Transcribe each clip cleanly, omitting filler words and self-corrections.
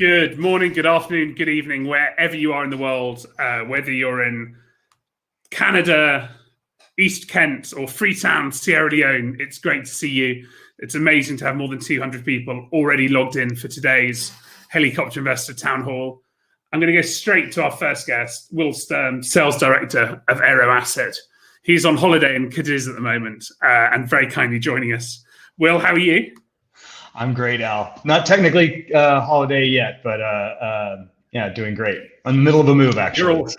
Good morning, good afternoon, good evening, wherever you are in the world, whether you're in Canada, East Kent, or Freetown, Sierra Leone. It's great to see you. It's amazing to have more than 200 people already logged in for today's Helicopter Investor Town Hall. I'm going to go straight to our first guest, Will Sturm, Sales Director of Aero Asset. He's on holiday in Cadiz at the moment and very kindly joining us. Will, how are you? I'm great, Al. Not technically holiday yet, but yeah, doing great. I'm in the middle of a move, actually.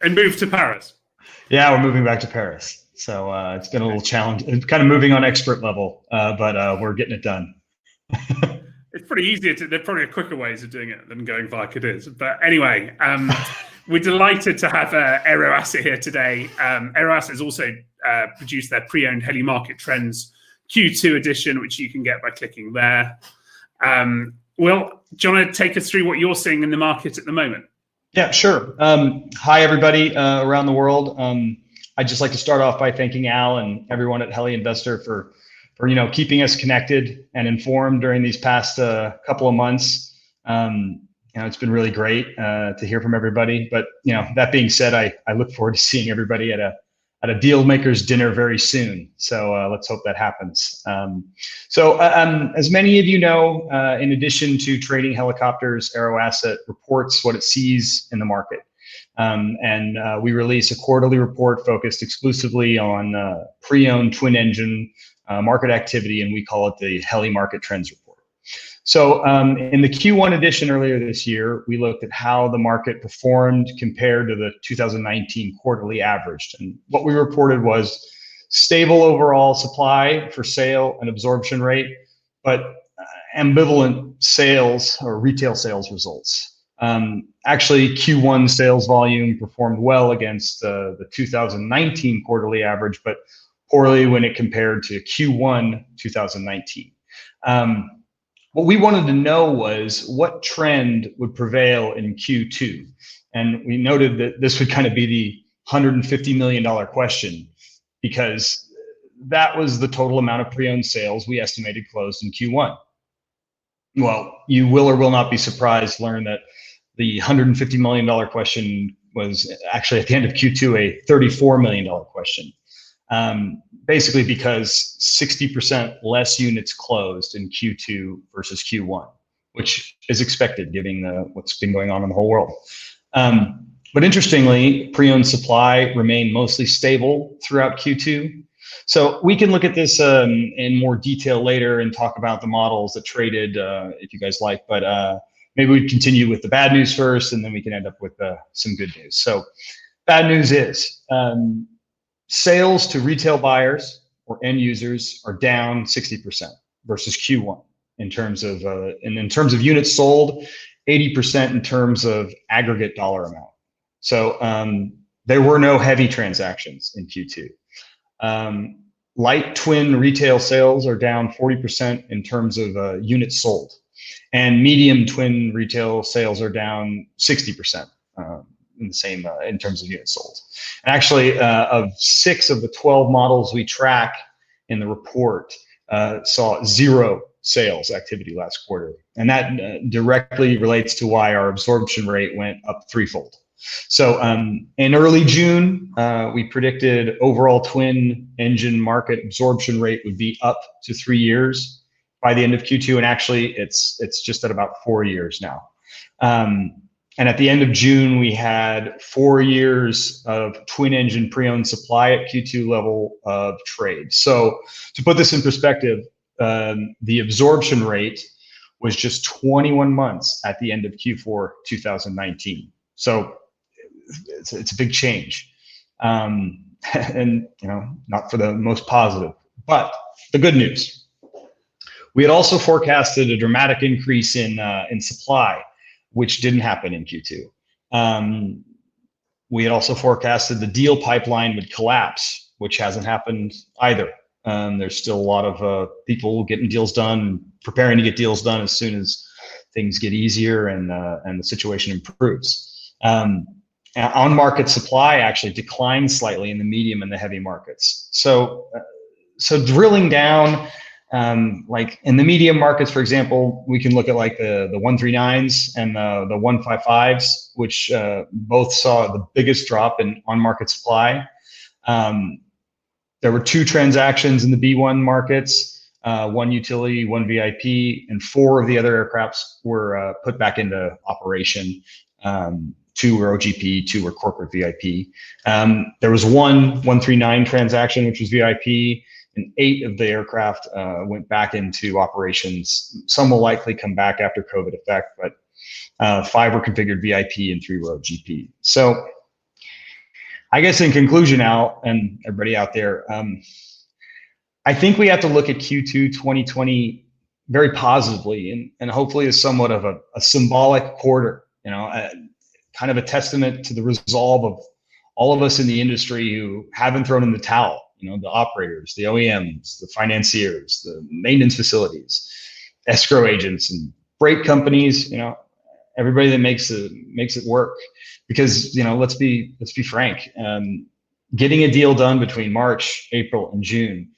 And move to Paris. Yeah, we're moving back to Paris. So it's been a little challenge. It's kind of moving on expert level, but we're getting it done. It's pretty easy. There are probably quicker ways of doing it than going via Cadiz. But anyway, we're delighted to have Aero Asset here today. Aero Asset has also produced their pre-owned heli market trends Q2 edition, which you can get by clicking there. Will, do you want to take us through what you're seeing in the market at the moment? Yeah, sure. Hi, everybody around the world. I'd just like to start off by thanking Al and everyone at Heli Investor for keeping us connected and informed during these past couple of months. It's been really great to hear from everybody. But that being said, I look forward to seeing everybody at a deal makers dinner very soon. So let's hope that happens. As many of you know, in addition to trading helicopters, Aero Asset reports what it sees in the market. We release a quarterly report focused exclusively on pre-owned twin engine market activity, and we call it the Heli Market Trends Report. So in the Q1 edition earlier this year, we looked at how the market performed compared to the 2019 quarterly average. And what we reported was stable overall supply for sale and absorption rate, but ambivalent sales or retail sales results. Actually, Q1 sales volume performed well against the 2019 quarterly average, but poorly when it compared to Q1 2019. What we wanted to know was what trend would prevail in Q2. And we noted that this would kind of be the $150 million question, because that was the total amount of pre-owned sales we estimated closed in Q1. Well, you will or will not be surprised to learn that the $150 million question was actually at the end of Q2 a $34 million question. Basically because 60% less units closed in Q2 versus Q1, which is expected given what's been going on in the whole world. But interestingly, pre-owned supply remained mostly stable throughout Q2. So we can look at this in more detail later and talk about the models that traded if you guys like, but maybe we'd continue with the bad news first, and then we can end up with some good news. So bad news is, sales to retail buyers or end users are down 60% versus Q1 in terms of units sold, 80% in terms of aggregate dollar amount. So there were no heavy transactions in Q2. Light twin retail sales are down 40% in terms of units sold, and medium twin retail sales are down 60%. In the same in terms of units sold. And actually, of 6 of the 12 models we track in the report, saw 0 sales activity last quarter. And that directly relates to why our absorption rate went up threefold. So in early June, we predicted overall twin engine market absorption rate would be up to 3 years by the end of Q2. And actually, it's just at about 4 years now. And at the end of June, we had 4 years of twin engine pre-owned supply at Q2 level of trade. So to put this in perspective, the absorption rate was just 21 months at the end of Q4 2019. So it's a big change, and not for the most positive. But the good news, we had also forecasted a dramatic increase in supply, which didn't happen in Q2. We had also forecasted the deal pipeline would collapse, which hasn't happened either. There's still a lot of people getting deals done, preparing to get deals done as soon as things get easier and the situation improves. On-market supply actually declined slightly in the medium and the heavy markets. So drilling down, like in the medium markets, for example, we can look at like the 139s and the 155s, which both saw the biggest drop in on-market supply. There were 2 transactions in the B1 markets, 1 utility, 1 VIP, and 4 of the other aircrafts were put back into operation. 2 were OGP, 2 were corporate VIP. There was 1 139 transaction, which was VIP, and 8 of the aircraft went back into operations. Some will likely come back after COVID effect, but 5 were configured VIP and 3 were OGP. So I guess in conclusion, Al, and everybody out there, I think we have to look at Q2 2020 very positively and hopefully as somewhat of a symbolic quarter, kind of a testament to the resolve of all of us in the industry who haven't thrown in the towel. The operators, the OEMs, the financiers, the maintenance facilities, escrow agents, and freight companies. Everybody that makes it work. Because let's be frank, getting a deal done between March, April, and June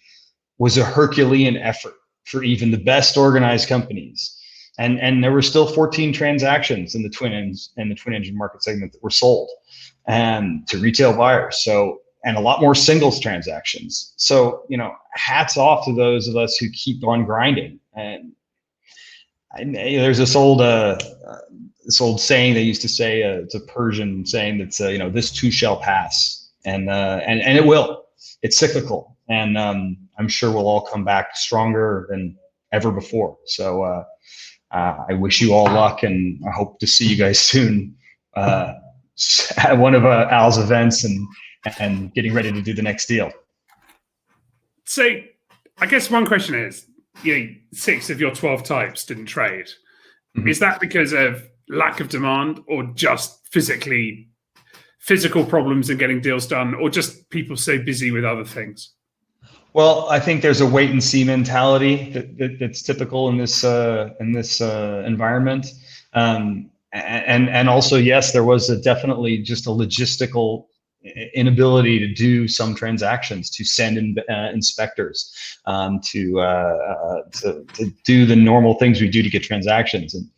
was a Herculean effort for even the best organized companies. And there were still 14 transactions in the twin engine market segment that were sold to retail buyers. So. And a lot more singles transactions. So, hats off to those of us who keep on grinding. And there's this old saying they used to say, it's a Persian saying that's, this too shall pass. And it will. It's cyclical. And I'm sure we'll all come back stronger than ever before. So I wish you all luck, and I hope to see you guys soon at one of Al's events and getting ready to do the next deal. So I guess one question is, 6 of your 12 types didn't trade. Mm-hmm. Is that because of lack of demand, or just physical problems in getting deals done, or just people so busy with other things? Well, I think there's a wait and see mentality that's typical in this environment. And also, yes, there was definitely just a logistical inability to do some transactions, to send inspectors, to do the normal things we do to get transactions. And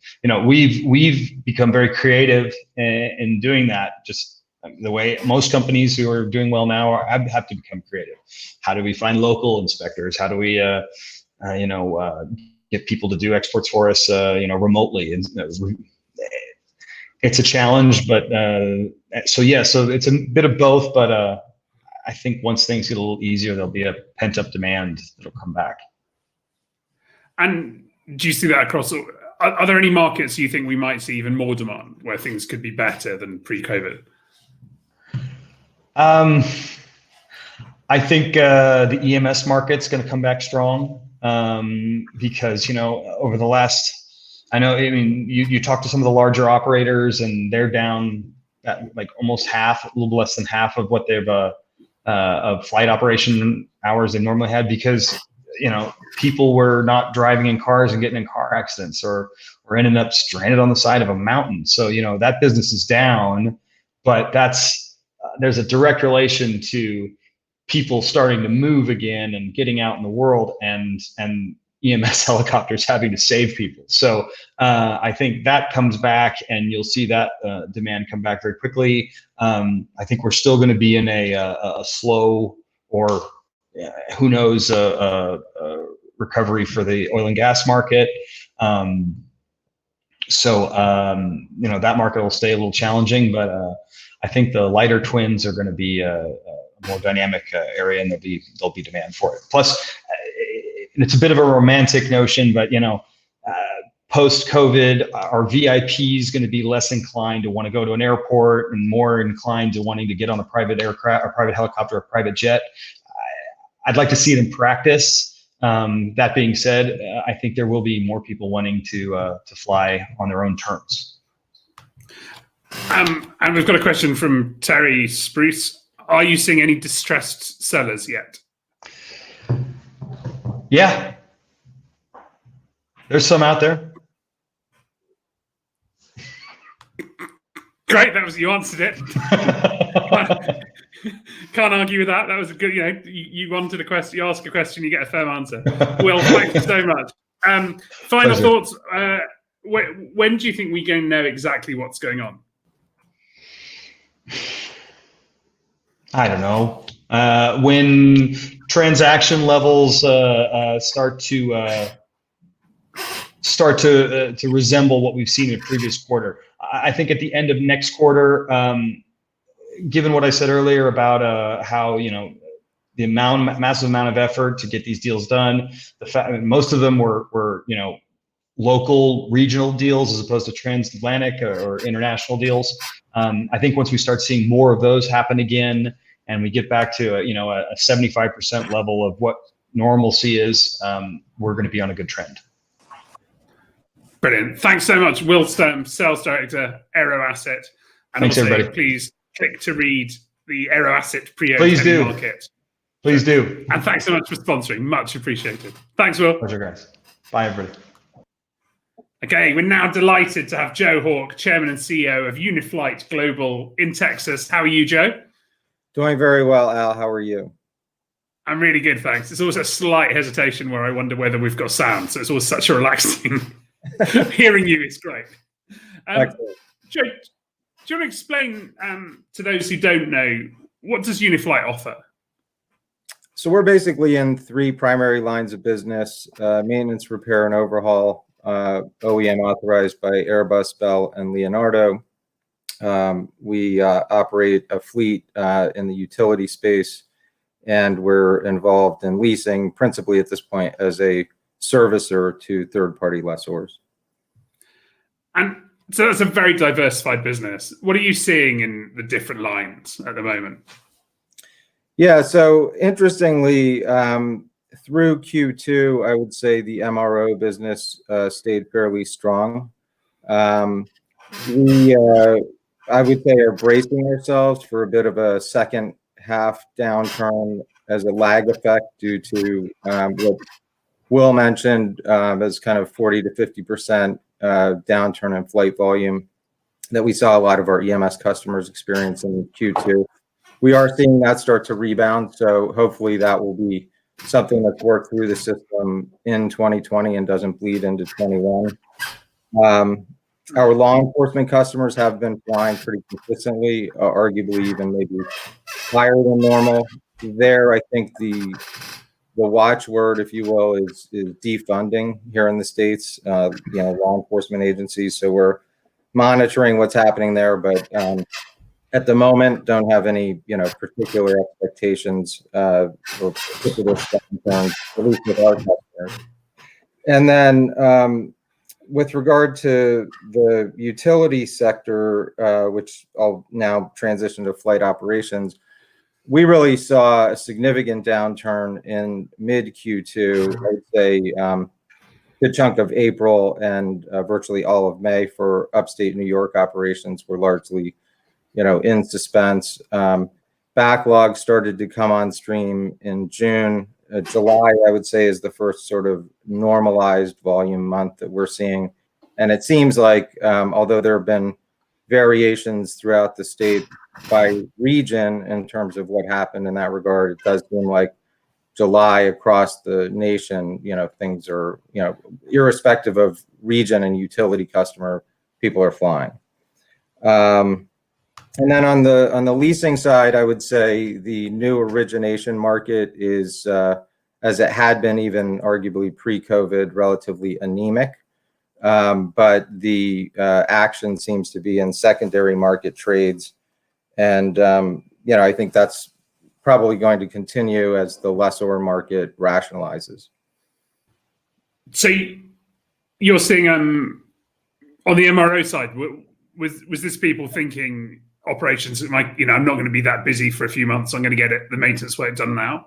we've become very creative in doing that. Just the way most companies who are doing well now have to become creative. How do we find local inspectors? How do we get people to do exports for us remotely? And it's a challenge, but so it's a bit of both, but I think once things get a little easier, there'll be a pent-up demand that'll come back. And do you see that across? Are there any markets you think we might see even more demand, where things could be better than pre-COVID? I think the EMS market's going to come back strong because over the last. You talk to some of the larger operators, and they're down at like almost half, a little less than half of what they've of flight operation hours they normally had, because people were not driving in cars and getting in car accidents or ending up stranded on the side of a mountain. So that business is down, but there's a direct relation to people starting to move again and getting out in the world and EMS helicopters having to save people. So I think that comes back, and you'll see that demand come back very quickly. I think we're still going to be in a slow, or who knows, recovery for the oil and gas market. So that market will stay a little challenging, but I think the lighter twins are going to be a more dynamic area, and there'll be demand for it. Plus, and it's a bit of a romantic notion, but post-COVID, our VIP is going to be less inclined to want to go to an airport and more inclined to wanting to get on a private aircraft, or private helicopter, or private jet. I'd like to see it in practice. That being said, I think there will be more people wanting to fly on their own terms. And we've got a question from Terry Spruce. Are you seeing any distressed sellers yet? Yeah, there's some out there. Great, you answered it. Can't argue with that. That was a good, you wanted a question, you ask a question, you get a firm answer. Will, thank you so much. Final Pleasure. thoughts. When do you think we're going to know exactly what's going on? I don't know. When transaction levels start to resemble what we've seen in the previous quarter. I think at the end of next quarter, given what I said earlier about how the massive amount of effort to get these deals done, the fact most of them were local, regional deals as opposed to transatlantic or international deals. I think once we start seeing more of those happen again, and we get back to a 75% level of what normalcy is, we're going to be on a good trend. Brilliant. Thanks so much, Will Sturm, Sales Director, Aero Asset. And thanks, also, everybody. Please click to read the Aero Asset pre-owned market. Please do. And thanks so much for sponsoring. Much appreciated. Thanks, Will. Pleasure, guys. Bye, everybody. Okay, we're now delighted to have Joe Hawke, Chairman and CEO of Uniflight Global in Texas. How are you, Joe? Doing very well, Al. How are you? I'm really good, thanks. It's always a slight hesitation where I wonder whether we've got sound, so it's always such a relaxing. Hearing you is great. Joe, do you want to explain to those who don't know, what does Uniflight offer? So we're basically in three primary lines of business: maintenance, repair, and overhaul. OEM authorized by Airbus, Bell, and Leonardo. We operate a fleet in the utility space, and we're involved in leasing, principally at this point as a servicer to third-party lessors. And so that's a very diversified business. What are you seeing in the different lines at the moment? Yeah, so interestingly, through Q2, I would say the MRO business stayed fairly strong. We, I would say, are bracing ourselves for a bit of a second half downturn as a lag effect due to what Will mentioned as kind of 40 to 50% downturn in flight volume that we saw a lot of our EMS customers experience in Q2. We are seeing that start to rebound, so hopefully that will be something that's worked through the system in 2020 and doesn't bleed into 21. Our law enforcement customers have been flying pretty consistently, arguably even maybe higher than normal. There, I think the watchword, if you will, is defunding here in the States, law enforcement agencies. So we're monitoring what's happening there, but at the moment, don't have any, particular expectations or particular concerns, at least with our customers. And then with regard to the utility sector, which I'll now transition to flight operations, we really saw a significant downturn in mid Q2. I would say a good chunk of April and virtually all of May for upstate New York operations were largely, in suspense. Backlog started to come on stream in June. July, I would say, is the first sort of normalized volume month that we're seeing. And it seems like, although there have been variations throughout the state by region in terms of what happened in that regard, it does seem like July across the nation, things are, irrespective of region and utility customer, people are flying. And then on the leasing side, I would say the new origination market is, as it had been even arguably pre-COVID, relatively anemic. But the action seems to be in secondary market trades. And, I think that's probably going to continue as the lessor market rationalizes. So you're seeing on the MRO side, was this people thinking operations, I'm not going to be that busy for a few months, I'm going to get the maintenance work done now?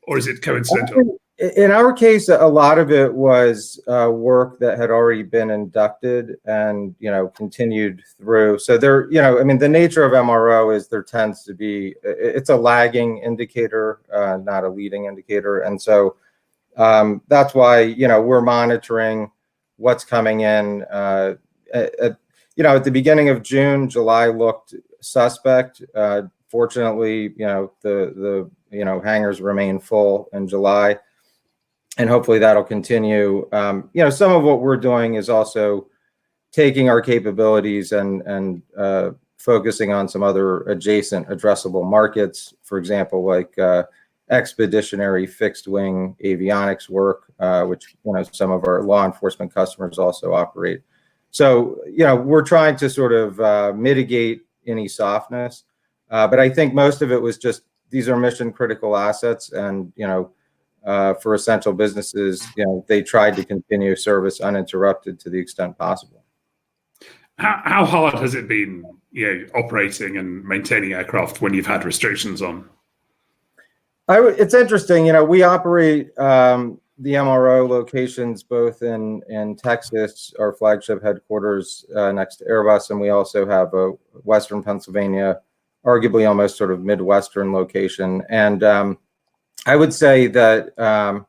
Or is it coincidental? In our case, a lot of it was work that had already been inducted and, continued through. So there, the nature of MRO is there tends to be, it's a lagging indicator, not a leading indicator. And so that's why, we're monitoring what's coming in. At the beginning of June, July looked suspect. Fortunately, the hangars remain full in July, and hopefully that'll continue. Some of what we're doing is also taking our capabilities and focusing on some other adjacent addressable markets. For example, like expeditionary fixed wing avionics work, which some of our law enforcement customers also operate. So we're trying to sort of mitigate any softness, but I think most of it was just these are mission critical assets, and for essential businesses, they tried to continue service uninterrupted to the extent possible. How hard has it been, operating and maintaining aircraft when you've had restrictions on? It's interesting. We operate the MRO locations both in Texas, our flagship headquarters next to Airbus, and we also have a Western Pennsylvania, arguably almost sort of Midwestern location. And I would say that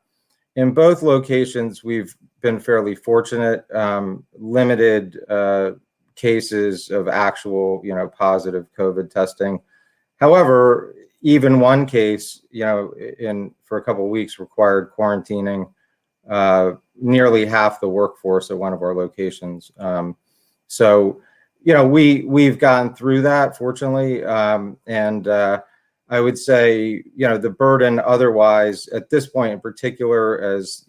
in both locations, we've been fairly fortunate. Limited cases of actual, positive COVID testing. However, even one case, for a couple of weeks required quarantining nearly half the workforce at one of our locations. So, we've gotten through that, fortunately. And I would say, the burden otherwise at this point in particular, as,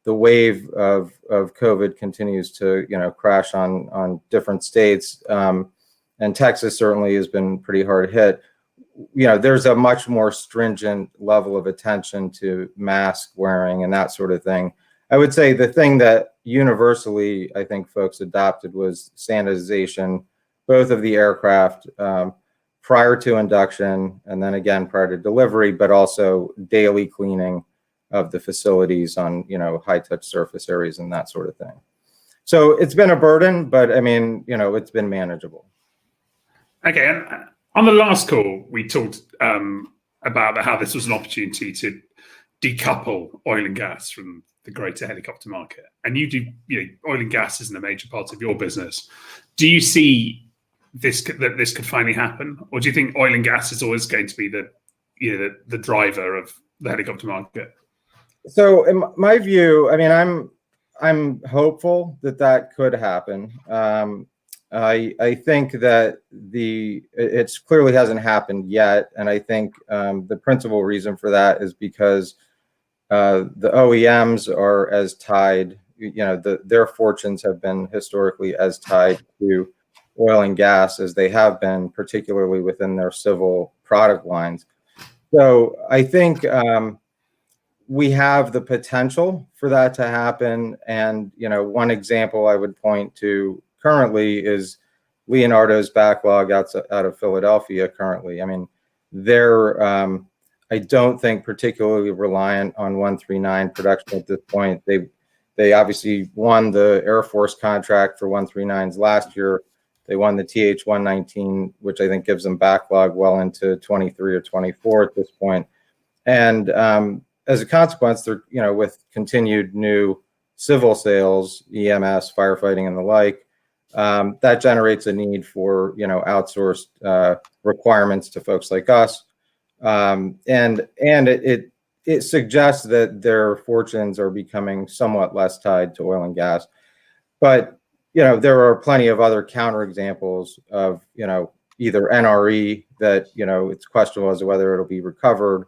the wave of COVID continues to, crash on different states. And Texas certainly has been pretty hard hit. There's a much more stringent level of attention to mask wearing and that sort of thing. I would say the thing that universally, I think folks adopted was sanitization, both of the aircraft prior to induction and then again prior to delivery, but also daily cleaning of the facilities on, high touch surface areas and that sort of thing. So it's been a burden, but I mean, it's been manageable. Okay. And on the last call, we talked about how this was an opportunity to decouple oil and gas from the greater helicopter market. And you do, oil and gas isn't a major part of your business. Do you see that this could finally happen, or do you think oil and gas is always going to be the driver of the helicopter market? So, in my view, I mean, I'm hopeful that could happen. I think that it clearly hasn't happened yet, and I think the principal reason for that is because the OEMs are as tied. Their fortunes have been historically as tied to oil and gas as they have been, particularly within their civil product lines. So I think we have the potential for that to happen. And one example I would point to currently is Leonardo's backlog out of Philadelphia currently. I mean, they're, I don't think particularly reliant on 139 production at this point. They obviously won the Air Force contract for 139s last year. They won the TH-119, which I think gives them backlog well into 23 or 24 at this point. And as a consequence, they're, with continued new civil sales, EMS, firefighting, and the like, that generates a need for, outsourced requirements to folks like us. And it suggests that their fortunes are becoming somewhat less tied to oil and gas. But, there are plenty of other counterexamples of, either NRE that, it's questionable as to whether it'll be recovered,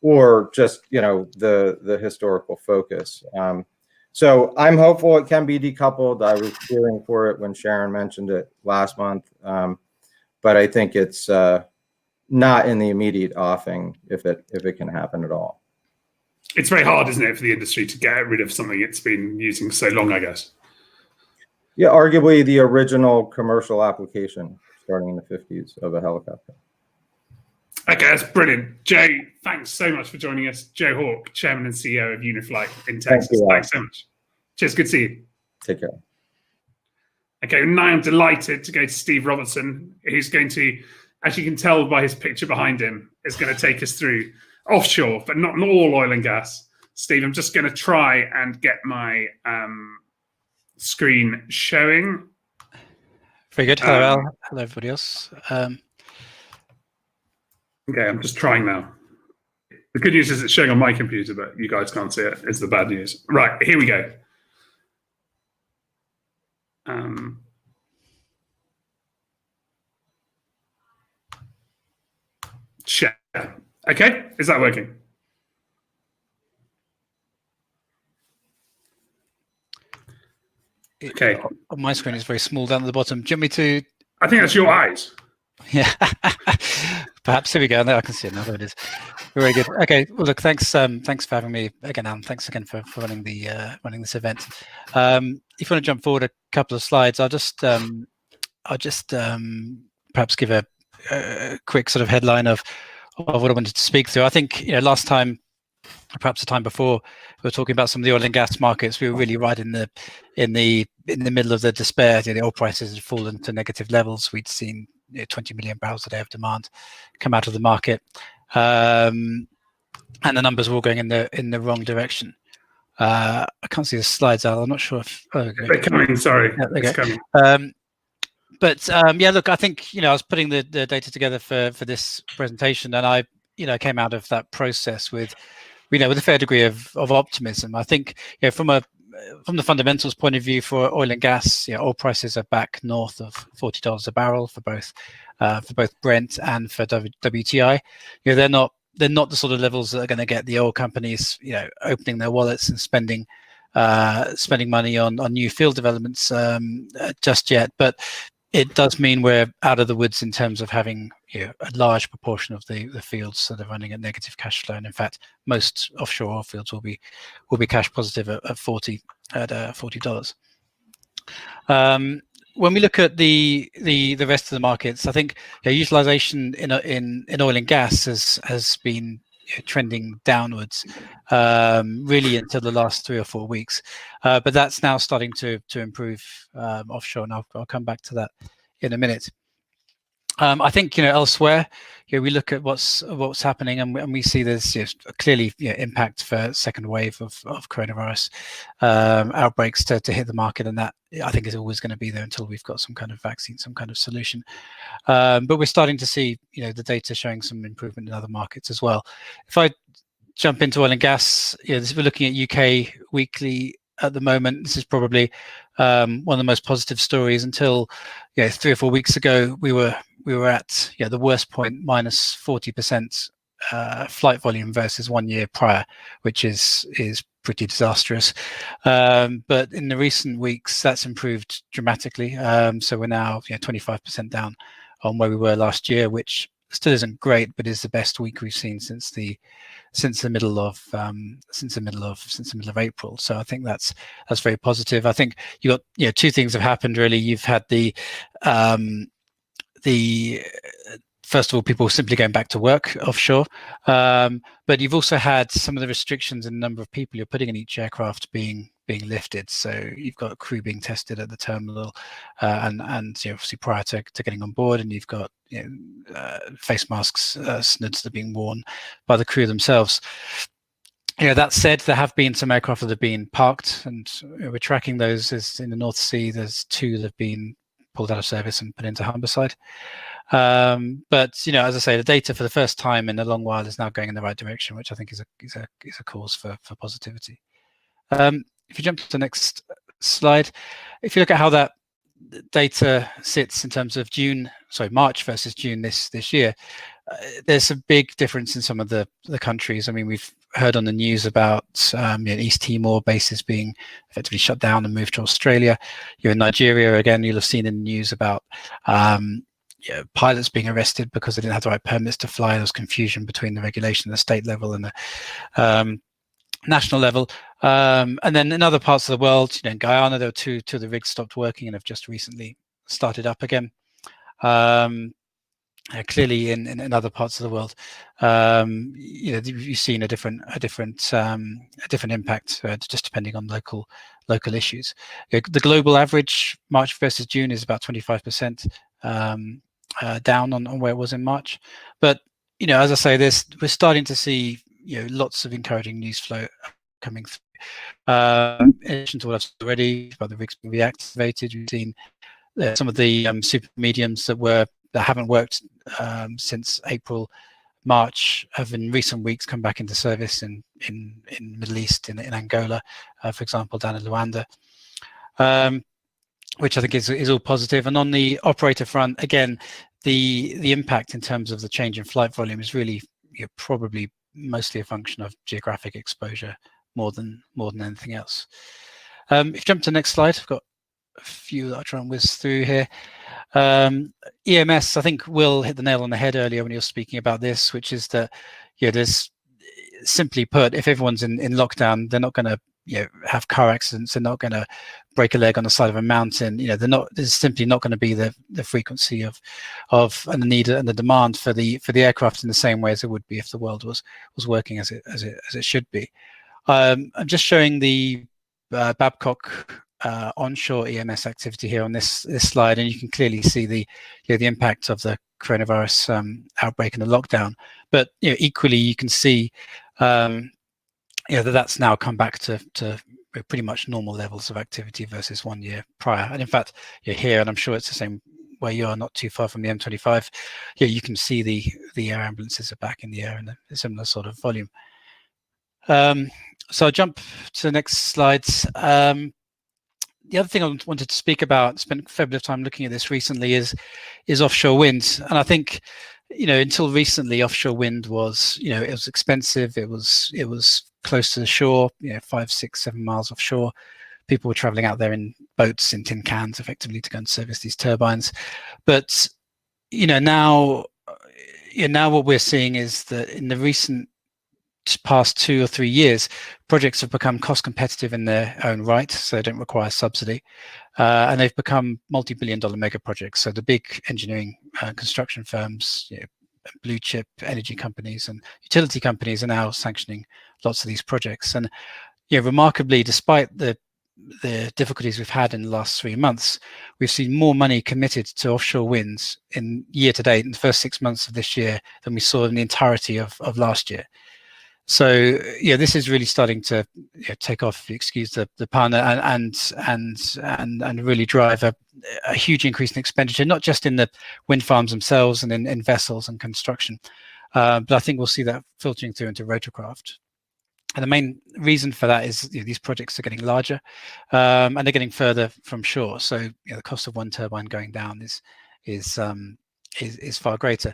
or just, the historical focus. So I'm hopeful it can be decoupled. I was cheering for it when Sharon mentioned it last month. But I think it's not in the immediate offing if it can happen at all. It's very hard, isn't it, for the industry to get rid of something it's been using so long, I guess. Yeah, arguably the original commercial application starting in the 50s of a helicopter. Okay, that's brilliant. Joe, thanks so much for joining us. Joe Hawke, Chairman and CEO of Uniflight in Texas. Thanks so much. Cheers, good to see you. Take care. Okay, now I'm delighted to go to Steve Robertson, who's going to, as you can tell by his picture behind him, is going to take us through offshore, but not all oil and gas. Steve, I'm just going to try and get my screen showing. Very good. Hello, Al. Hello, everybody else. Okay, I'm just trying now. The good news is it's showing on my computer, but you guys can't see it. It's the bad news. Right, here we go. Share. Okay, is that working? Okay. On my screen, it's very small down at the bottom. Do you want me to? I think that's your eyes. Yeah. Perhaps. Here we go. Now I can see it now. There it is. Very good. Okay. Well, look. Thanks. Thanks for having me again, Alan. Thanks again for running the running this event. If you want to jump forward a couple of slides, I'll just perhaps give a quick sort of headline of what I wanted to speak through. I think last time, perhaps the time before, we were talking about some of the oil and gas markets. We were really right in the middle of the despair. The oil prices had fallen to negative levels. We'd seen 20 million barrels a day of demand come out of the market, and the numbers were all going in the wrong direction. I can't see the slides, Al. I'm not sure if they're coming. Sorry, yeah, it's coming. But yeah, look, I think I was putting the data together for this presentation, and I came out of that process with a fair degree of optimism. I think from the fundamentals point of view for oil and gas, oil prices are back north of $40 a barrel for both Brent and for WTI. They're not the sort of levels that are going to get the oil companies opening their wallets and spending money on new field developments just yet, but it does mean we're out of the woods in terms of having a large proportion of the fields that are running at negative cash flow, and in fact, most offshore oil fields will be cash positive at $40. When we look at the rest of the markets, I think utilization in oil and gas has been trending downwards really until the last 3 or 4 weeks, but that's now starting to improve offshore, and I'll come back to that in a minute. I think elsewhere we look at what's happening, and we see there's clearly impact for second wave of coronavirus outbreaks to hit the market, and that I think is always going to be there until we've got some kind of vaccine, some kind of solution. But we're starting to see the data showing some improvement in other markets as well. If I jump into oil and gas, we're looking at UK weekly at the moment. This is probably one of the most positive stories. Until 3 or 4 weeks ago, we were at the worst point, minus 40% flight volume versus 1 year prior, which is pretty disastrous. But in the recent weeks, that's improved dramatically. So we're now 25% down on where we were last year, which still isn't great, but is the best week we've seen since the middle of April. So I think that's very positive. I think you got two things have happened really. You've had the first of all, people simply going back to work offshore, but you've also had some of the restrictions in the number of people you're putting in each aircraft being lifted. So you've got crew being tested at the terminal, and obviously prior to getting on board, and you've got face masks, SNUDs that are being worn by the crew themselves. That said, there have been some aircraft that have been parked, and we're tracking those. As in the North Sea, there's 2 that have been pulled out of service and put into Humberside. But as I say, the data for the first time in a long while is now going in the right direction, which I think is a cause for positivity. If you jump to the next slide, if you look at how that data sits in terms of March versus June this year, there's a big difference in some of the countries. I mean, we've heard on the news about East Timor bases being effectively shut down and moved to Australia. In Nigeria, again, you'll have seen in the news about pilots being arrested because they didn't have the right permits to fly. There was confusion between the regulation at the state level and the national level. And then in other parts of the world, in Guyana, there were two of the rigs stopped working and have just recently started up again. Clearly, in other parts of the world, you've seen a different impact, just depending on local issues. The global average March versus June is about 25% down on where it was in March. But as I say, we're starting to see lots of encouraging news flow coming through. In addition to what I've said already about the rigs being reactivated, we've seen some of the super mediums that haven't worked since April, March have in recent weeks come back into service in Middle East, in Angola, for example, down in Luanda, which I think is all positive. And on the operator front, again, the impact in terms of the change in flight volume is really probably mostly a function of geographic exposure more than anything else. If you jump to the next slide, I've got a few that I'll try and whiz through here. EMS, I think Will hit the nail on the head earlier when he was speaking about this, which is that there's, simply put, if everyone's in lockdown, they're not going to have car accidents, they're not going to break a leg on the side of a mountain. There's simply not going to be the frequency of and the need and the demand for the aircraft in the same way as it would be if the world was working as it should be. I'm just showing the Babcock onshore EMS activity here on this slide, and you can clearly see the impact of the coronavirus outbreak and the lockdown. But equally, you can see that's now come back to pretty much normal levels of activity versus 1 year prior. And in fact, you're here, and I'm sure it's the same where you are, not too far from the M25. You can see the air ambulances are back in the air in a similar sort of volume. So I'll jump to the next slides. The other thing I wanted to speak about, spent a fair bit of time looking at this recently, is offshore wind. And I think, until recently, offshore wind was, it was expensive. It was close to the shore, 5, 6, 7 miles offshore. People were traveling out there in boats, in tin cans, effectively, to go and service these turbines. But, now what we're seeing is that in the recent past 2 or 3 years, projects have become cost competitive in their own right, so they don't require subsidy, and they've become multi-billion-dollar mega projects. So the big engineering construction firms, blue chip energy companies and utility companies are now sanctioning lots of these projects. And remarkably, despite the difficulties we've had in the last 3 months, we've seen more money committed to offshore winds in year to date in the first 6 months of this year than we saw in the entirety of last year. So this is really starting to take off, if you excuse the pun, and really drive a huge increase in expenditure, not just in the wind farms themselves and in vessels and construction, but I think we'll see that filtering through into rotorcraft. And the main reason for that is these projects are getting larger, and they're getting further from shore. So the cost of one turbine going down is far greater.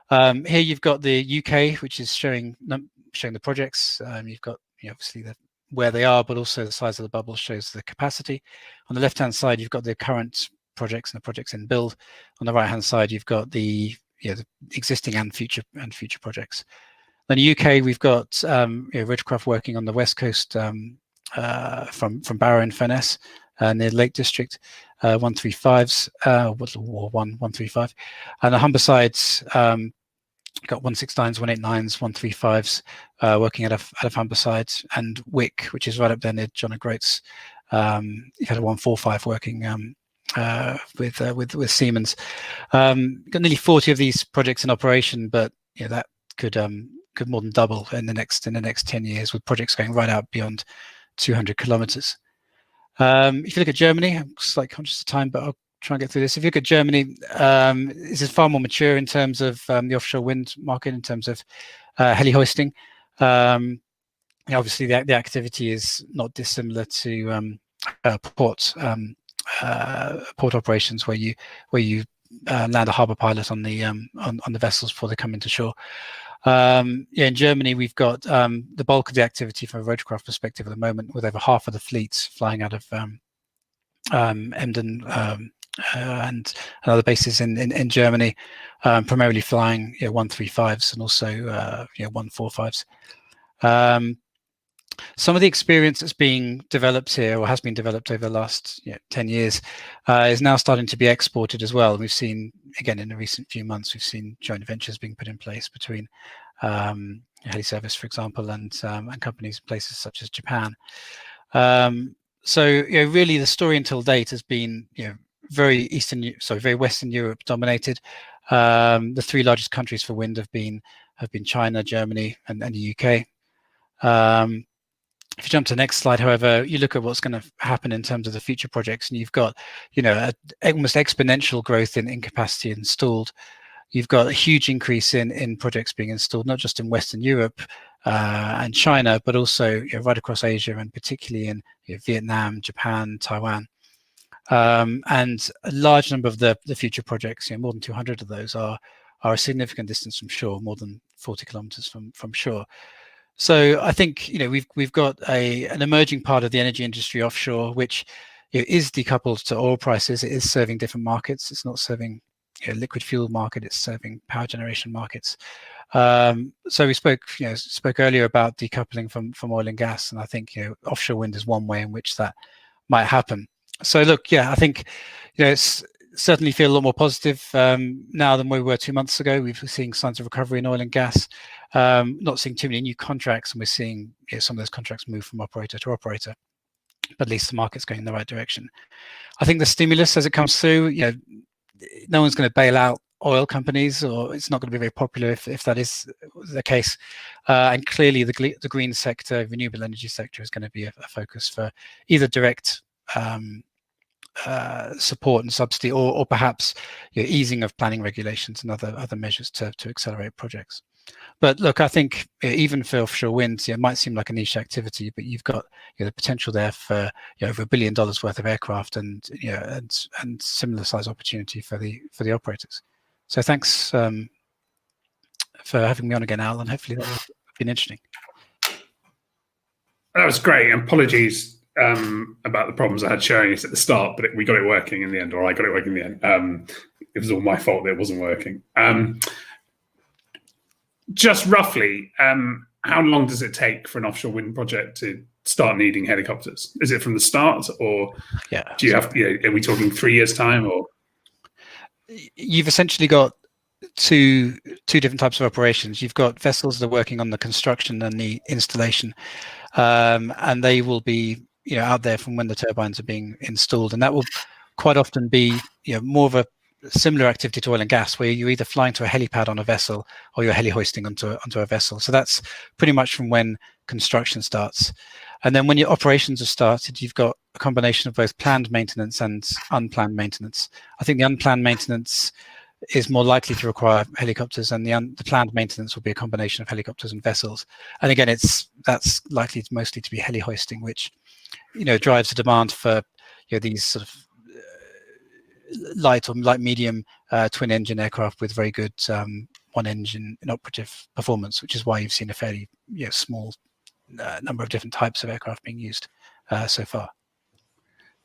Here you've got the UK, which is showing the projects. You've got obviously where they are, but also the size of the bubble shows the capacity. On the left-hand side, you've got the current projects and the projects in build. On the right-hand side, you've got the existing and future projects. Then the UK, we've got rotorcraft working on the west coast from Barrow and Furness near Lake District, 135s, or 135, and the Humbersides. Got 169s, 189s, 135s working out of Humberside, and Wick, which is right up there near John O'Groats. You've had a 145 working with Siemens. Got nearly 40 of these projects in operation, but that could more than double in the next 10 years, with projects going right out beyond 200 kilometers. If you look at Germany, I'm slightly conscious of time, but I'll try and get through this. If you look at Germany, this is far more mature in terms of the offshore wind market, in terms of heli hoisting. Obviously, the activity is not dissimilar to port operations, where you land a harbour pilot on the vessels before they come into shore. In Germany, we've got the bulk of the activity from a rotorcraft perspective at the moment, with over half of the fleets flying out of Emden and other bases in Germany, primarily flying 135s and also 145s. Some of the experience that's being developed here, or has been developed over the last 10 years, is now starting to be exported as well. We've seen, again, in the recent few months, we've seen joint ventures being put in place between Heliservice, for example, and companies in places such as Japan. So really, the story until date has been very Western Europe dominated. The 3 largest countries for wind have been China, Germany, and the UK. If you jump to the next slide, however, you look at what's going to happen in terms of the future projects, and you've got almost exponential growth in capacity installed. you've got a huge increase in projects being installed, not just in Western Europe and China, but also right across Asia, and particularly in Vietnam, Japan, Taiwan. And a large number of the future projects, more than 200 of those, are a significant distance from shore, more than 40 kilometers from shore. So I think we've got an emerging part of the energy industry offshore, which is decoupled to oil prices. It is serving different markets. It's not serving liquid fuel market. It's serving power generation markets. So we spoke earlier about decoupling from oil and gas, and I think offshore wind is one way in which that might happen. So look, I think it's certainly feel a lot more positive now than we were 2 months ago. We've seeing signs of recovery in oil and gas. Not seeing too many new contracts, and we're seeing some of those contracts move from operator to operator. But at least the market's going in the right direction. I think the stimulus as it comes through, no one's going to bail out oil companies, or it's not going to be very popular if that is the case. And clearly the green sector, renewable energy sector, is going to be a focus for either direct support and subsidy, or perhaps easing of planning regulations and other measures to accelerate projects. But look, I think even for offshore wind, it might seem like a niche activity, but you've got the potential there for over $1 billion worth of aircraft, and and similar size opportunity for the operators. So thanks for having me on again, Al, and hopefully that's been interesting. That was great. And apologies about the problems I had showing it at the start, but we got it working in the end, or I got it working in the end. It was all my fault that it wasn't working. Just roughly, how long does it take for an offshore wind project to start needing helicopters? Is it from the start, or do you have? Are we talking 3 years' time, or? You've essentially got two different types of operations. You've got vessels that are working on the construction and the installation, and they will be out there from when the turbines are being installed, and that will quite often be more of a similar activity to oil and gas, where you're either flying to a helipad on a vessel or you're heli hoisting onto a vessel. So that's pretty much from when construction starts. And then when your operations are started, you've got a combination of both planned maintenance and unplanned maintenance. I think the unplanned maintenance is more likely to require helicopters, and the planned maintenance will be a combination of helicopters and vessels. And again, that's likely mostly to be heli hoisting, which drives the demand for these sort of light or light medium twin engine aircraft with very good one engine in operative performance, which is why you've seen a fairly small number of different types of aircraft being used so far.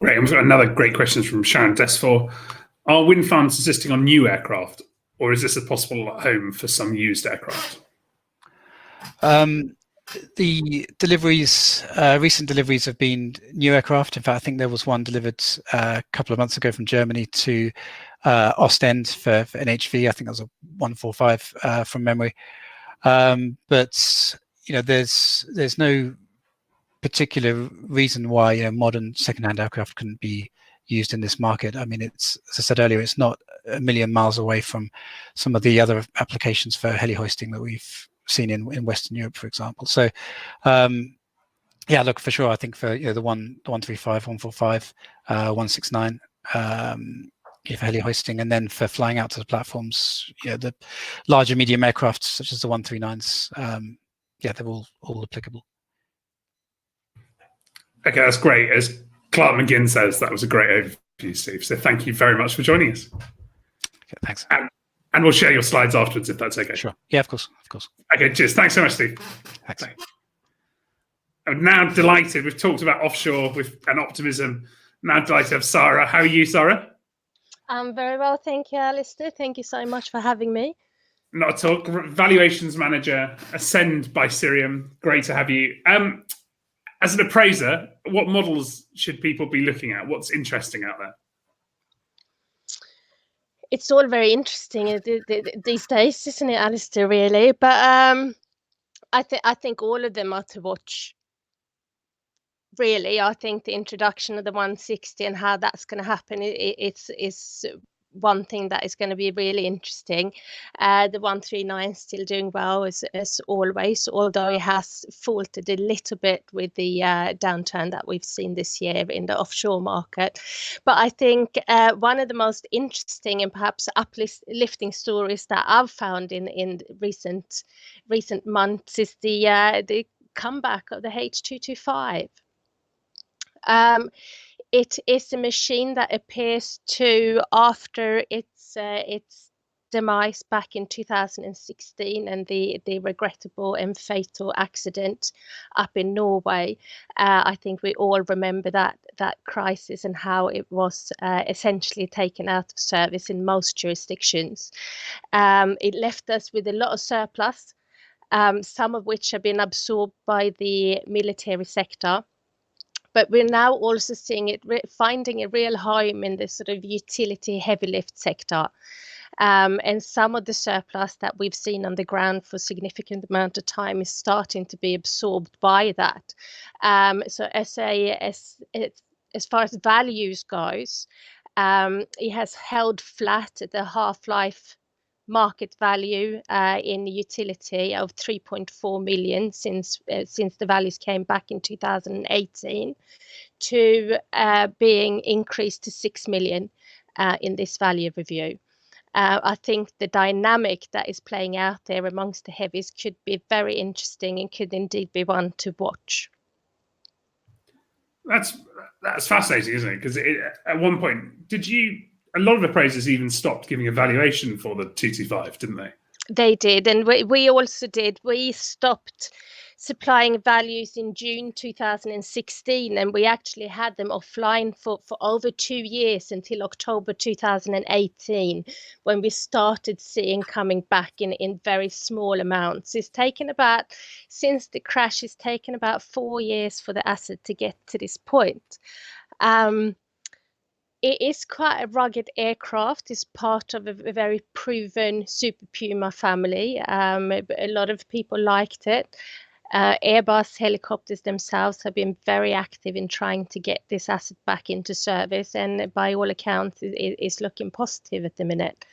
Great. And we've got another great question from Sharon Desfor. Are wind farms insisting on new aircraft, or is this a possible home for some used aircraft? The deliveries, recent deliveries, have been new aircraft. In fact, I think there was one delivered a couple of months ago from Germany to Ostend for NHV. I think that was a 145 from memory. But there's no particular reason why modern second-hand aircraft couldn't be used in this market. I mean, it's, as I said earlier, it's not a million miles away from some of the other applications for heli hoisting that we've seen in Western Europe, for example. So look, for sure, I think for the 135, 145, 169 for heli hoisting, and then for flying out to the platforms, the larger medium aircraft such as the 139s, they're all applicable. Okay, that's great. As Clark McGinn says, that was a great overview, Steve. So thank you very much for joining us. Okay, thanks. And we'll share your slides afterwards if that's okay. Sure. Yeah, of course. Okay, cheers. Thanks so much, Steve. Thanks. I'm now delighted. We've talked about offshore and optimism. Now delighted to have Sara. How are you, Sara? I'm very well, thank you, Alistair. Thank you so much for having me. Not at all. Valuations manager, Ascend by Cirium. Great to have you. As an appraiser, what models should people be looking at? What's interesting out there? It's all very interesting these days, isn't it, Alistair, really? But I think all of them are to watch. Really, I think the introduction of the 160 and how that's going to happen is one thing that is going to be really interesting. The 139 is still doing well as always, although it has faltered a little bit with the downturn that we've seen this year in the offshore market. But I think one of the most interesting and perhaps uplifting stories that I've found in recent months is the comeback of the H225. It is a machine that appears to, after its demise back in 2016 and the regrettable and fatal accident up in Norway. I think we all remember that crisis and how it was essentially taken out of service in most jurisdictions. It left us with a lot of surplus, some of which have been absorbed by the military sector. But we're now also seeing it finding a real home in this sort of utility heavy lift sector. And some of the surplus that we've seen on the ground for a significant amount of time is starting to be absorbed by that. So as far as values goes, it has held flat at the half-life market value in utility of 3.4 million since the values came back in 2018 to being increased to 6 million in this value review. I think the dynamic that is playing out there amongst the heavies could be very interesting and could indeed be one to watch. That's fascinating, isn't it? Because at one point, a lot of appraisers even stopped giving a valuation for the 225, didn't they? They did, and we also did. We stopped supplying values in June 2016, and we actually had them offline for over 2 years until October 2018, when we started seeing coming back in very small amounts. Since the crash, it's taken about 4 years for the asset to get to this point. It is quite a rugged aircraft. It's part of a very proven Super Puma family. A lot of people liked it. Airbus helicopters themselves have been very active in trying to get this asset back into service, and by all accounts, it is looking positive at the minute.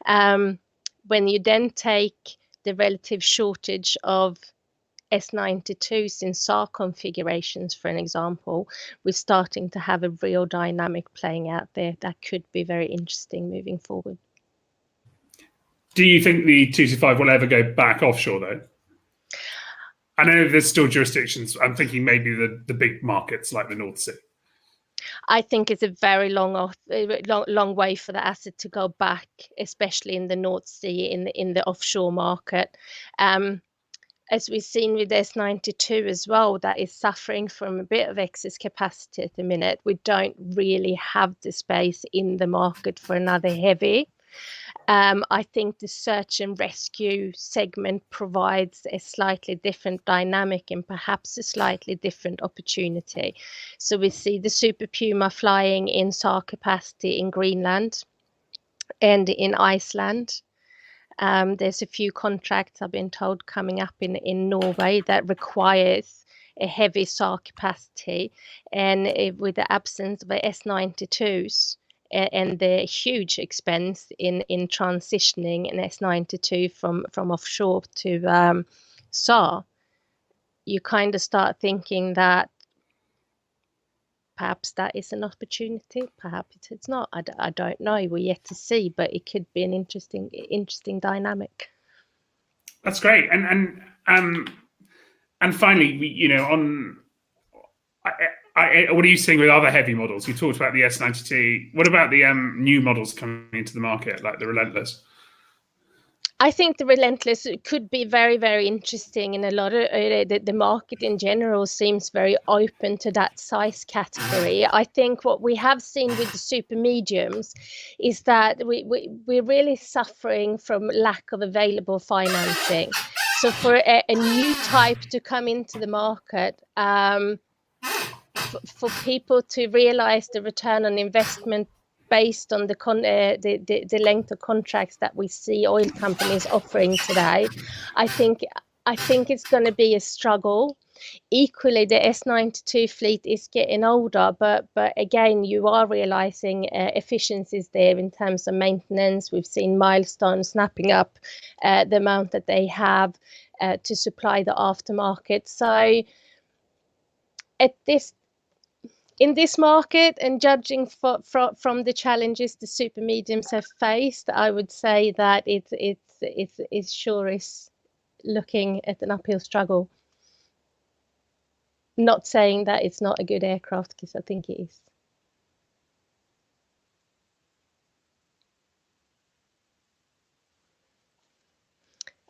When you then take the relative shortage of S92s in SAR configurations, for an example, we're starting to have a real dynamic playing out there that could be very interesting moving forward. Do you think the 225 will ever go back offshore, though? I know there's still jurisdictions. I'm thinking maybe the big markets like the North Sea. I think it's a very long way for the asset to go back, especially in the North Sea, in the offshore market. As we've seen with S92 as well, that is suffering from a bit of excess capacity at the minute. We don't really have the space in the market for another heavy. I think the search and rescue segment provides a slightly different dynamic and perhaps a slightly different opportunity. So we see the Super Puma flying in SAR capacity in Greenland and in Iceland. There's a few contracts, I've been told, coming up in Norway that requires a heavy SAR capacity, and with the absence of S92s and the huge expense in transitioning an S92 from offshore to SAR, you kind of start thinking that perhaps that is an opportunity, perhaps it's not. I don't know. We're yet to see, but it could be an interesting dynamic. That's great. And finally, what are you seeing with other heavy models? You talked about the S92. What about the new models coming into the market, like the Relentless? I think the Relentless could be very, very interesting, and a lot of the market in general seems very open to that size category. I think what we have seen with the super mediums is that we're really suffering from lack of available financing. So for a new type to come into the market, for people to realize the return on investment based on the length of contracts that we see oil companies offering today, I think it's going to be a struggle. Equally, the S92 fleet is getting older, but again, you are realizing efficiencies there in terms of maintenance. We've seen Milestone snapping up the amount that they have to supply the aftermarket. So in this market, and judging from the challenges the super mediums have faced, I would say that it sure is looking at an uphill struggle. Not saying that it's not a good aircraft, because I think it is.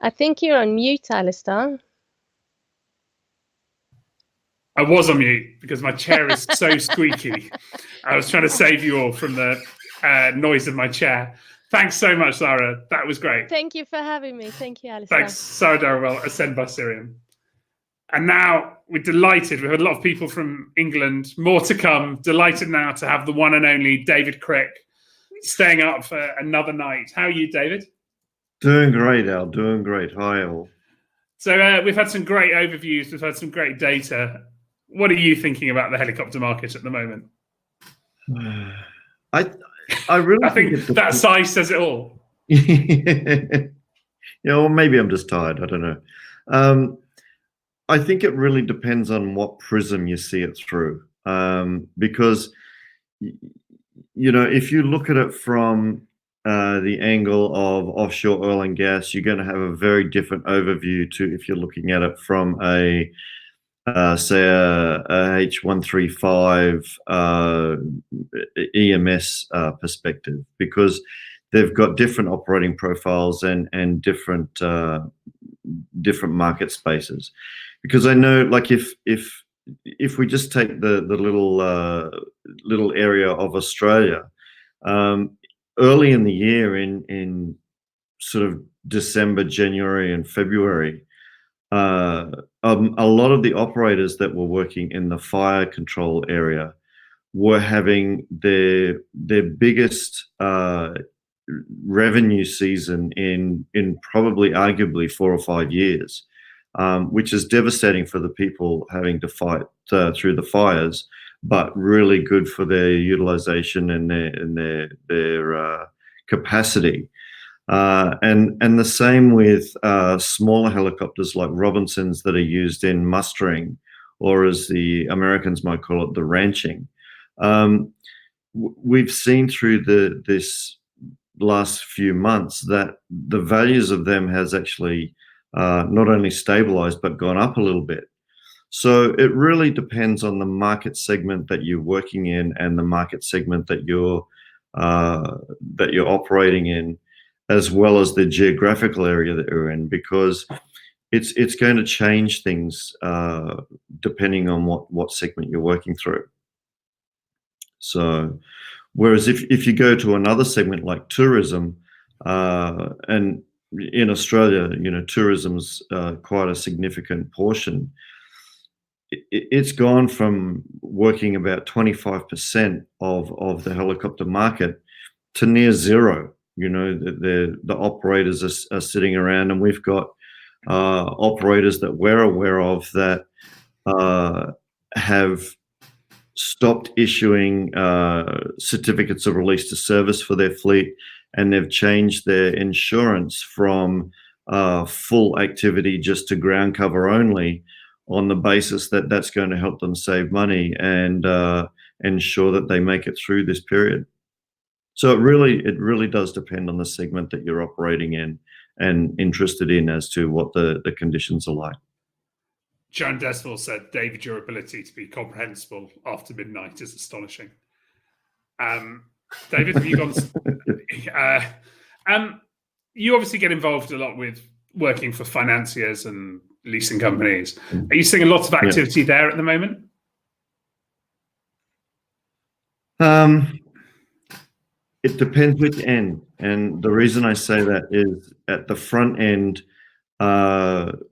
I think you're on mute, Alistair. I was on mute because my chair is so squeaky. I was trying to save you all from the noise of my chair. Thanks so much, Sara. That was great. Thank you for having me. Thank you, Alistair. Thanks, Sara Dhariwal, Ascend by Cirium. And now we're delighted. We've had a lot of people from England, more to come. Delighted now to have the one and only David Crick staying up for another night. How are you, David? Doing great, Al. Doing great. Hi, all. So we've had some great overviews. We've had some great data. What are you thinking about the helicopter market at the moment? I really I think that size says it all. Yeah, well, maybe I'm just tired. I don't know. I think it really depends on what prism you see it through. Because, you know, if you look at it from the angle of offshore oil and gas, you're going to have a very different overview to if you're looking at it from a say a H135 EMS perspective, because they've got different operating profiles and different different market spaces. Because I know, like, if we just take the little area of Australia, early in the year, in sort of December, January, and February, a lot of the operators that were working in the fire control area were having their biggest revenue season in probably arguably 4 or 5 years, which is devastating for the people having to fight through the fires, but really good for their utilization and their capacity. And the same with smaller helicopters like Robertsons that are used in mustering, or as the Americans might call it, the ranching. We've seen through this last few months that the values of them has actually not only stabilized but gone up a little bit. So it really depends on the market segment that you're working in and the market segment that you're operating in, as well as the geographical area that you're in, because it's going to change things depending on what segment you're working through. So, whereas if you go to another segment like tourism, and in Australia, you know, tourism's quite a significant portion. It's gone from working about 25% of the helicopter market to near zero. You know, the operators are sitting around, and we've got operators that we're aware of that have stopped issuing certificates of release to service for their fleet, and they've changed their insurance from full activity just to ground cover only, on the basis that that's going to help them save money and ensure that they make it through this period. So it really does depend on the segment that you're operating in and interested in as to what the conditions are like. John Desville said, David, your ability to be comprehensible after midnight is astonishing. David, have you gone? You obviously get involved a lot with working for financiers and leasing companies. Are you seeing a lot of activity there at the moment? It depends which end. And the reason I say that is at the front end,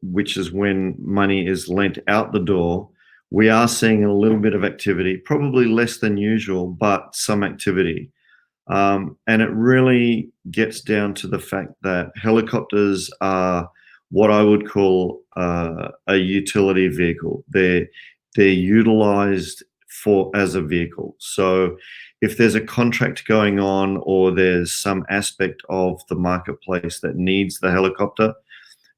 which is when money is lent out the door, we are seeing a little bit of activity, probably less than usual, but some activity. And it really gets down to the fact that helicopters are what I would call a utility vehicle. They're utilized as a vehicle. So if there's a contract going on or there's some aspect of the marketplace that needs the helicopter,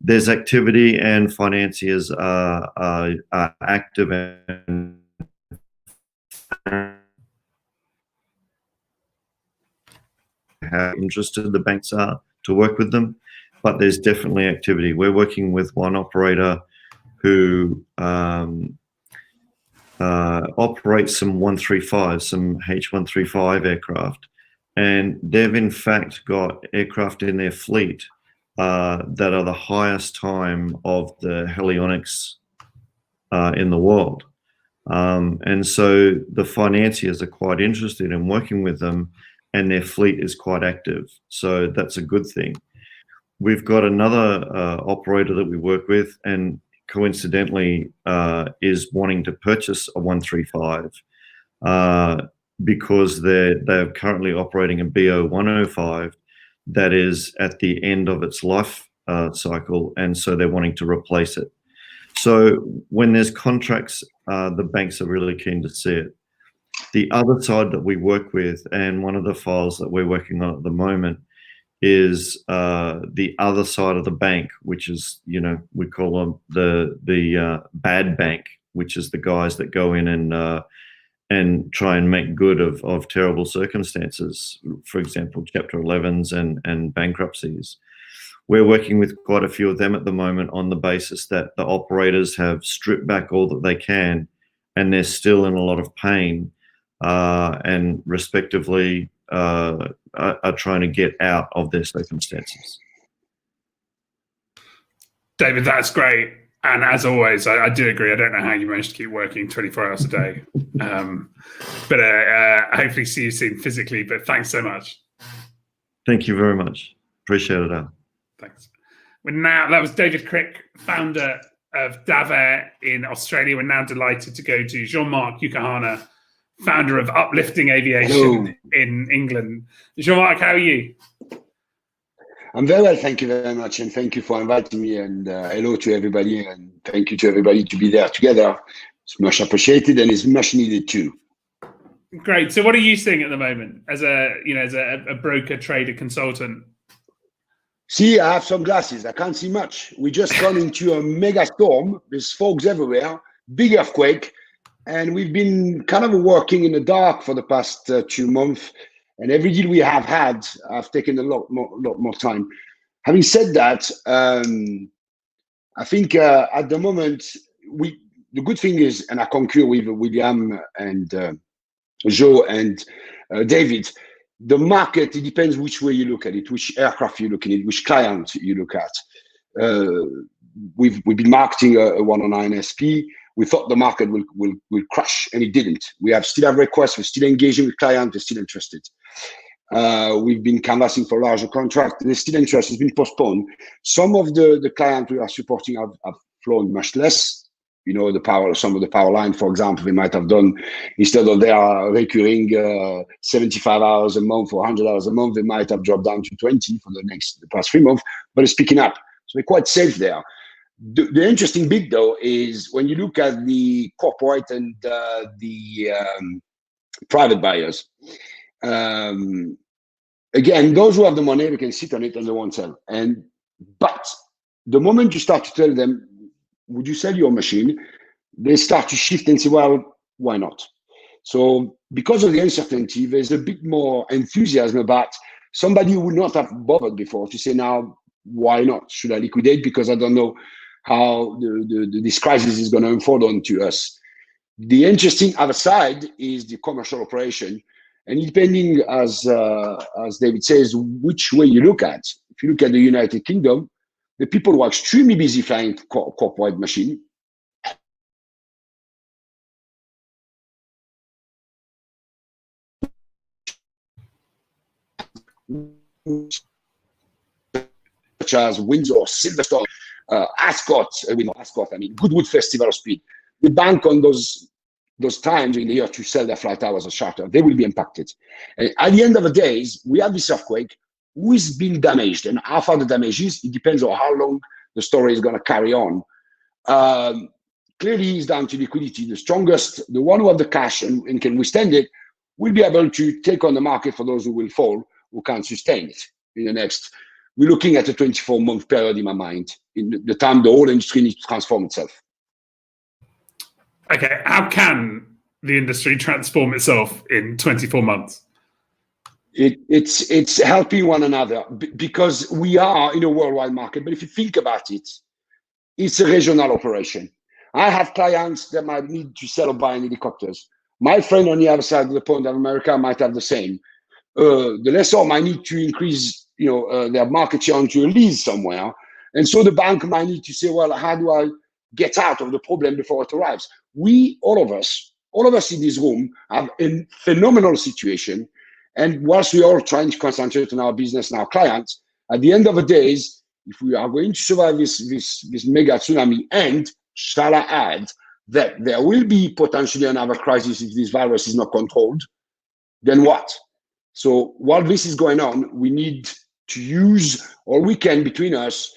there's activity and financiers are active and how interested the banks are to work with them, but there's definitely activity. We're working with one operator who operates some 135, some H135 aircraft, and they've in fact got aircraft in their fleet that are the highest time of the helionics in the world. And so the financiers are quite interested in working with them, and their fleet is quite active. So that's a good thing. We've got another operator that we work with, and coincidentally is wanting to purchase a 135 because they're currently operating a BO 105 that is at the end of its life cycle, and so they're wanting to replace it. So when there's contracts, the banks are really keen to see it. The other side that we work with, and one of the files that we're working on at the moment, is the other side of the bank, which is, you know, we call them the bad bank, which is the guys that go in and try and make good of terrible circumstances, for example, Chapter 11s and bankruptcies. We're working with quite a few of them at the moment on the basis that the operators have stripped back all that they can, and they're still in a lot of pain, and respectively are trying to get out of their circumstances. David, that's great. And as always, I do agree. I don't know how you managed to keep working 24 hours a day. But hopefully see you soon physically. But thanks so much. Thank you very much. Appreciate it, Al. Thanks. That was David Crick, founder of DavAir in Australia. We're now delighted to go to Jean-Marc Youkhana, founder of Uplifting Aviation in England. Jean-Marc, how are you? I'm very well, thank you very much, and thank you for inviting me, and hello to everybody, and thank you to everybody to be there together. It's much appreciated, and it's much needed too. Great. So what are you seeing at the moment as a broker, trader, consultant? See, I have some glasses. I can't see much. We just gone into a mega storm. There's fogs everywhere, big earthquake, and we've been kind of working in the dark for the past 2 months. And every deal we have had, I've taken a lot more time. Having said that, I think at the moment, the good thing is, and I concur with William and Joe and David, the market, it depends which way you look at it, which aircraft you look at it, which client you look at. We've been marketing a 109 SP. We thought the market will crash, and it didn't. We still have requests. We're still engaging with clients. They're still interested. We've been canvassing for larger contracts. They're still interested. It's been postponed. Some of the clients we are supporting have flown much less. You know, some of the power line, for example, they might have done, instead of their recurring 75 hours a month or 100 hours a month, they might have dropped down to 20 for the past 3 months, but it's picking up. So we're quite safe there. The interesting bit, though, is when you look at the corporate and the private buyers, again, those who have the money, they can sit on it and they won't sell. But the moment you start to tell them, would you sell your machine? They start to shift and say, well, why not? So because of the uncertainty, there's a bit more enthusiasm about somebody who would not have bothered before to say, now, why not? Should I liquidate? Because I don't know how this crisis is going to unfold onto us. The interesting other side is the commercial operation. And depending, as David says, which way you look at. If you look at the United Kingdom, the people who are extremely busy flying corporate machine, such as Windsor, Silverstone, Ascot, Goodwood Festival of Speed, we bank on those times in the year to sell their flight hours as charter. They will be impacted. At the end of the days, we have this earthquake. Who is being damaged, and how far the damage is, it depends on how long the story is going to carry on. Clearly, it's down to liquidity. The strongest, the one who have the cash and can withstand it, will be able to take on the market for those who will fall, who can't sustain it in the next. We're looking at a 24-month period in my mind, in the time the whole industry needs to transform itself. Okay, how can the industry transform itself in 24 months? It's helping one another because we are in a worldwide market. But if you think about it, it's a regional operation. I have clients that might need to sell or buy helicopters. My friend on the other side of the pond of America might have the same. The lessor might need to increase, their market share onto a lease somewhere, and so the bank might need to say, well, how do I get out of the problem before it arrives? All of us in this room have a phenomenal situation, and whilst we are trying to concentrate on our business and our clients, at the end of the day, if we are going to survive this mega tsunami, and shall I add that there will be potentially another crisis if this virus is not controlled, then what? So while this is going on, we need to use all we can between us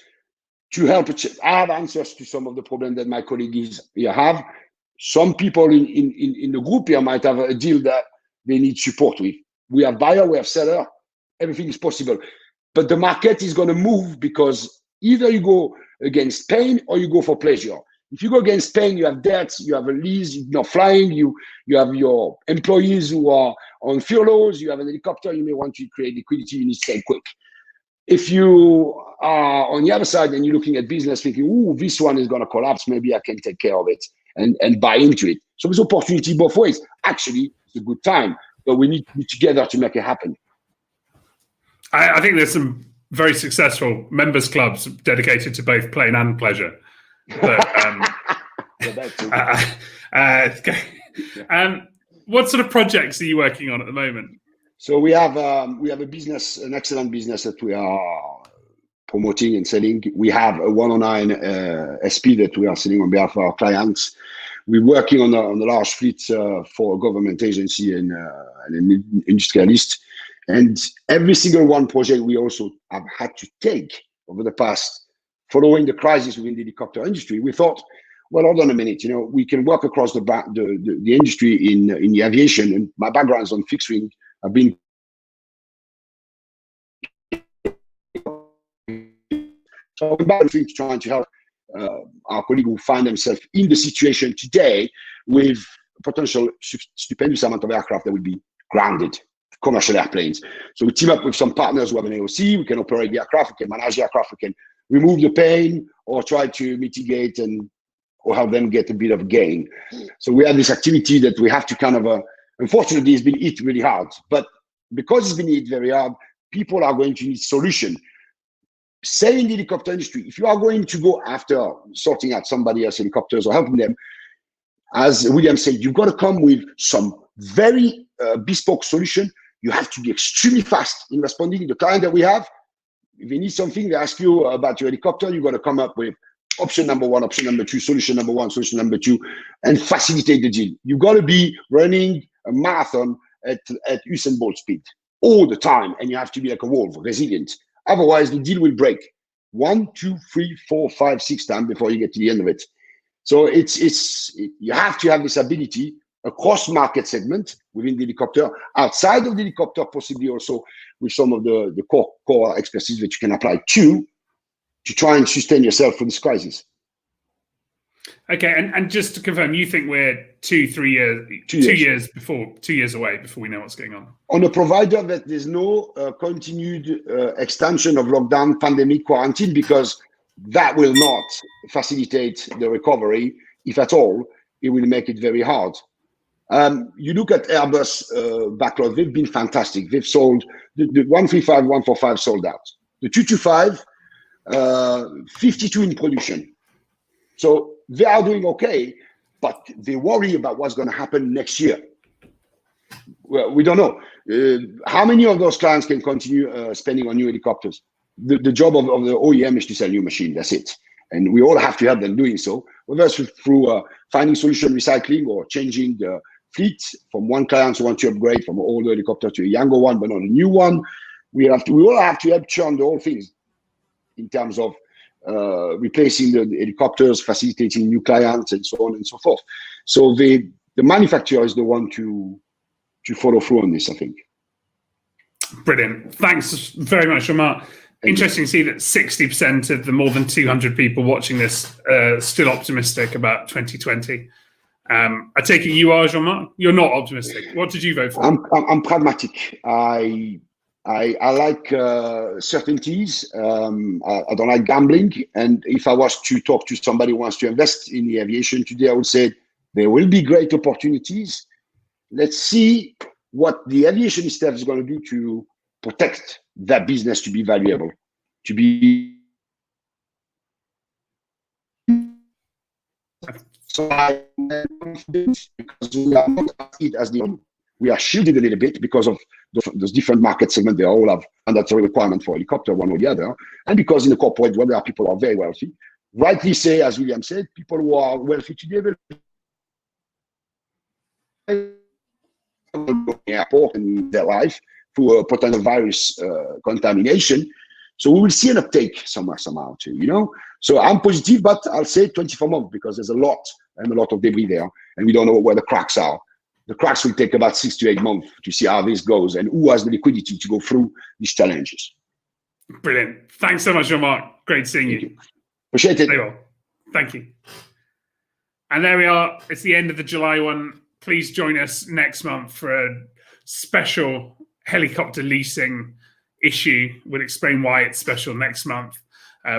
to help. I have answers to some of the problems that my colleagues here have. Some people in the group here might have a deal that they need support with. We have buyer, we have seller, everything is possible. But the market is going to move because either you go against pain or you go for pleasure. If you go against pain, you have debts, you have a lease, you're not flying, you have your employees who are on furloughs, you have an helicopter, you may want to create liquidity, you need to sell quick. If you are on the other side and you're looking at business thinking, ooh, this one is going to collapse, maybe I can take care of it and buy into it. So there's opportunity both ways. Actually, it's a good time, but we need to be together to make it happen. I think there's some very successful members clubs dedicated to both plane and pleasure. But, what sort of projects are you working on at the moment? So we have a business, an excellent business that we are promoting and selling. We have a 109 SP that we are selling on behalf of our clients. We're working on the large fleet for a government agency and an industrialist. And every single one project we also have had to take over the past, following the crisis within the helicopter industry, we thought, well, hold on a minute, we can work across the industry in the aviation, and my background is on fixed wing. I've been trying to help our colleagues who find themselves in the situation today with potential stupendous amount of aircraft that will be grounded, commercial airplanes. So we team up with some partners who have an AOC. We can operate the aircraft, we can manage the aircraft, we can remove the pain or try to mitigate or help them get a bit of gain. So we have this activity that we have to kind of, unfortunately, it's been hit really hard. But because it's been hit very hard, people are going to need solution. Say in the helicopter industry, if you are going to go after sorting out somebody else's helicopters or helping them, as William said, you've got to come with some very bespoke solution. You have to be extremely fast in responding. The client that we have, if they need something, they ask you about your helicopter, you've got to come up with option number one, option number two, solution number one, solution number two, and facilitate the deal. You've got to be running a marathon at Usain Bolt speed all the time, and you have to be like a wolf, resilient. Otherwise, the deal will break 1, 2, 3, 4, 5, 6 times before you get to the end of it. So you have to have this ability across market segment within the helicopter, outside of the helicopter, possibly also with some of the core expertise that you can apply to try and sustain yourself for this crisis. Okay, and just to confirm, you think we're 2 years away before we know what's going on? On a provider that there's no continued extension of lockdown, pandemic, quarantine, because that will not facilitate the recovery. If at all, it will make it very hard. You look at Airbus backlog, they've been fantastic. They've sold, the 135, 145 sold out. The 225, 52 in production. So they are doing okay, but they worry about what's going to happen next year. Well, we don't know. How many of those clients can continue spending on new helicopters? The job of the OEM is to sell new machine. That's it. And we all have to help them doing so, whether it's through finding solution recycling or changing the fleet from one client who wants to upgrade from an older helicopter to a younger one, but not a new one. We all have to help churn the whole thing in terms of replacing the helicopters, facilitating new clients, and so on and so forth. So the manufacturer is the one to follow through on this, I think. Brilliant. Thanks very much, Jean-Marc. Interesting to see that 60% of the more than 200 people watching this are still optimistic about 2020. I take it you are, Jean-Marc? You're not optimistic. What did you vote for? I'm pragmatic. I like certainties. I don't like gambling. And if I was to talk to somebody who wants to invest in the aviation today, I would say there will be great opportunities. Let's see what the aviation staff is going to do to protect that business to be valuable, to be. So I'm confident because we are not as it as the. We are shielded a little bit because of those different market segments. They all have mandatory requirement for helicopter, one or the other, and because in the corporate world there are people who are very wealthy. Rightly say, as William said, people who are wealthy today will airport in their life through a potential virus contamination. So we will see an uptake somehow too, you know. So I'm positive, but I'll say 24 months because there's a lot of debris there, and we don't know where the cracks are. The cracks will take about 6 to 8 months to see how this goes and who has the liquidity to go through these challenges. Brilliant. Thanks so much, Jean-Marc. Great seeing you. Appreciate it. Very well. Thank you. And there we are. It's the end of the July one. Please join us next month for a special helicopter leasing issue. We'll explain why it's special next month.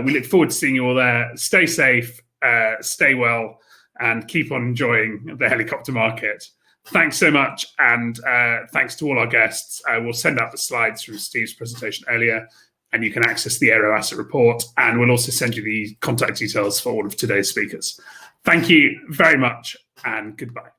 We look forward to seeing you all there. Stay safe, stay well, and keep on enjoying the helicopter market. Thanks so much, and thanks to all our guests. We'll send out the slides from Steve's presentation earlier, and you can access the Aero Asset Report, and we'll also send you the contact details for all of today's speakers. Thank you very much, and goodbye.